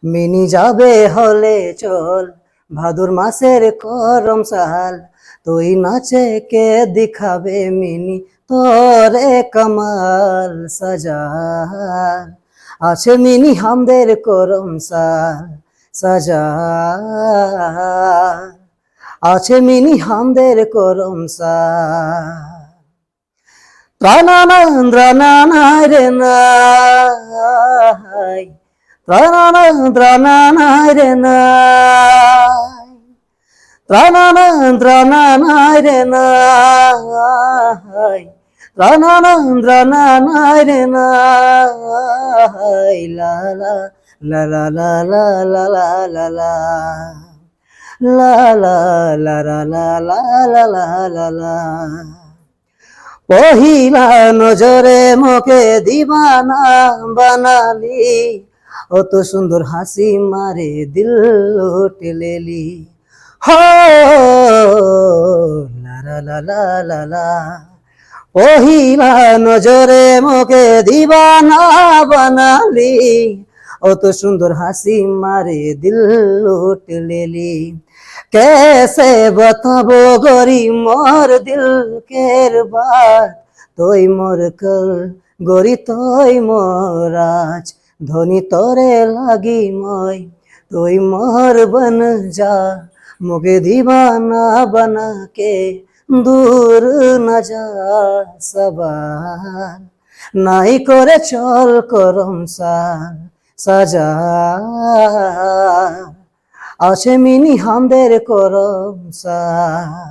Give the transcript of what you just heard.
Mini যাবে হলে চল, ভাদুর মাসের করম সাল, তুই নাচে কে দিখাবে মিনি তোরে কমাল সাজাল। আছে মিনি হামদের করম সাল সাজাল, আছে মিনি হামদের করম সাল। ত্রানানায় রে নাই, ত্রানানায় রে নাই, ত্রানানায় রে নাই, ত্রানানায় রে নাই। লা লা লা লা লা লা লা লা লা লা লা লা লা লা লা লা লা লা লা। পহিলা নজরে মোকে দিবানা বানালি, অত সুন্দর হাসি মারে দিল লুটে লেলি। হো লা লা লা লা লা, পহিলা নজরে মোকে দিবানা বানালি, অত সুন্দর হাসি মারে দিল লুটে লেলি। कैसे बताबो गोरी मोर दिल केर बात, तोय मोर कल गोरी तोय मोर आज, धोनी तोरे लागी मोय तोय मोर बन जा, मुगे दीवाना बना के दूर न जा सवाल। নাই করে চল করম সাল সাজা, আছে মিনি হামদের করম সাল।